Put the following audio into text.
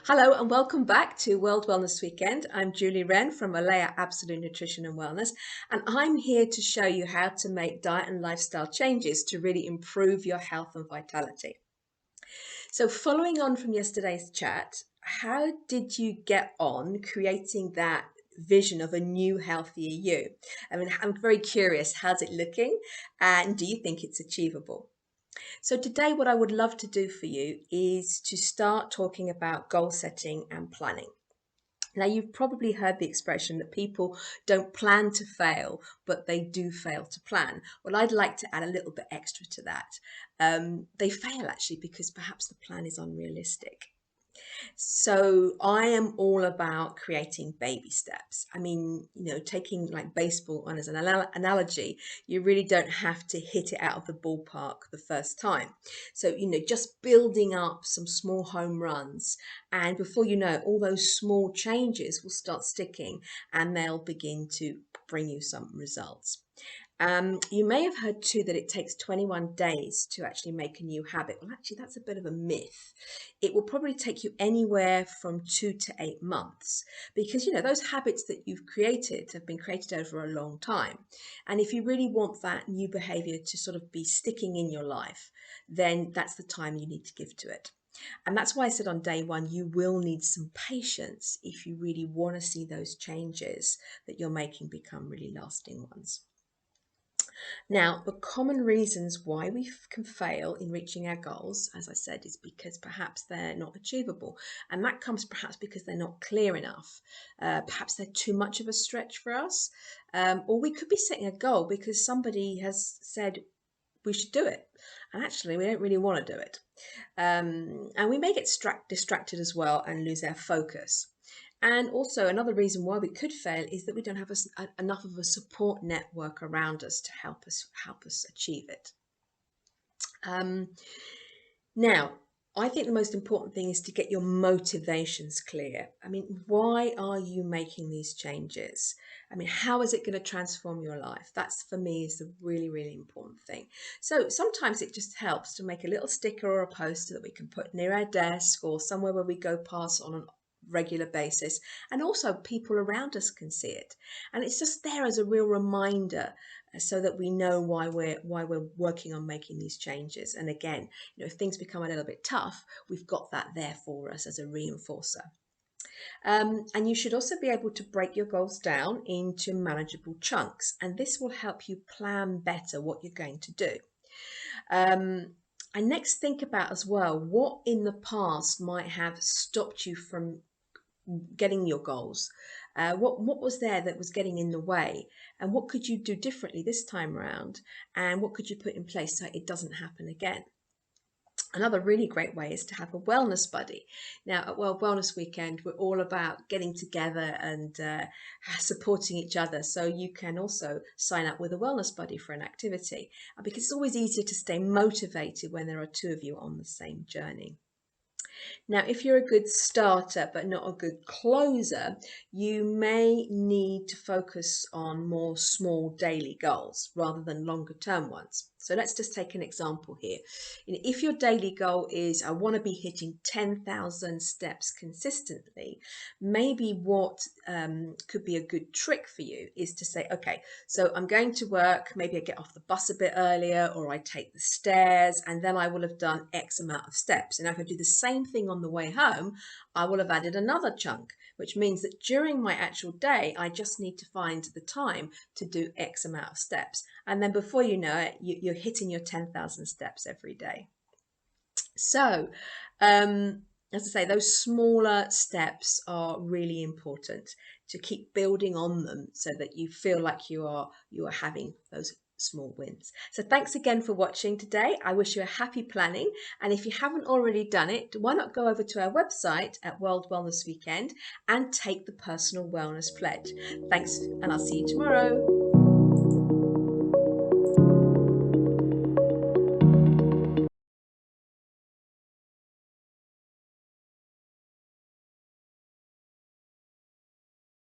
Hello and welcome back to World Wellness Weekend. I'm Julie Wren from Olea Absolute Nutrition and Wellness, and I'm here to show you how to make diet and lifestyle changes to really improve your health and vitality. So following on from yesterday's chat, how did you get on creating that vision of a new, healthier you? I mean, I'm very curious, how's it looking? And do you think it's achievable? So today, what I would love to do for you is to start talking about goal setting and planning. Now, you've probably heard the expression that people don't plan to fail, but they do fail to plan. Well, I'd like to add a little bit extra to that. They fail actually because perhaps the plan is unrealistic. So I am all about creating baby steps. I mean, taking like baseball on as an analogy, you really don't have to hit it out of the ballpark the first time. So, just building up some small home runs. And before you know it, all those small changes will start sticking and they'll begin to bring you some results. You may have heard too that it takes 21 days to actually make a new habit. Well, actually, that's a bit of a myth. It will probably take you anywhere from 2 to 8 months because, those habits that you've created have been created over a long time. And if you really want that new behavior to sort of be sticking in your life, then that's the time you need to give to it. And that's why I said on day one, you will need some patience if you really want to see those changes that you're making become really lasting ones. Now, the common reasons why we can fail in reaching our goals, as I said, is because perhaps they're not achievable. And that comes perhaps because they're not clear enough. Perhaps they're too much of a stretch for us. Or we could be setting a goal because somebody has said we should do it. And actually, we don't really want to do it. And we may get distracted as well and lose our focus. And also another reason why we could fail is that we don't have enough of a support network around us to help us achieve it. Now, I think the most important thing is to get your motivations clear. I mean, why are you making these changes? I mean, how is it going to transform your life? That's for me is the really, really important thing. So sometimes it just helps to make a little sticker or a poster that we can put near our desk or somewhere where we go past on an regular basis, and also people around us can see it, and it's just there as a real reminder so that we know why we're working on making these changes. And again, if things become a little bit tough, we've got that there for us as a reinforcer. And you should also be able to break your goals down into manageable chunks, and this will help you plan better what you're going to do. And next, think about as well what in the past might have stopped you from getting your goals. What was there that was getting in the way, and what could you do differently this time around, and what could you put in place so it doesn't happen again? Another really great way is to have a wellness buddy. Now, at World Wellness Weekend, we're all about getting together and supporting each other. So you can also sign up with a wellness buddy for an activity because it's always easier to stay motivated when there are two of you on the same journey. Now, if you're a good starter but not a good closer, you may need to focus on more small daily goals rather than longer term ones. So let's just take an example here. If your daily goal is, I want to be hitting 10,000 steps consistently, maybe what could be a good trick for you is to say, okay, so I'm going to work, maybe I get off the bus a bit earlier, or I take the stairs, and then I will have done X amount of steps. And if I do the same thing on the way home, I will have added another chunk, which means that during my actual day, I just need to find the time to do X amount of steps. And then before you know it, you're hitting your 10,000 steps every day. So, as I say, those smaller steps are really important to keep building on them so that you feel like you are having those small wins. So thanks again for watching today. I wish you a happy planning. And if you haven't already done it, why not go over to our website at World Wellness Weekend and take the Personal Wellness Pledge. Thanks, and I'll see you tomorrow.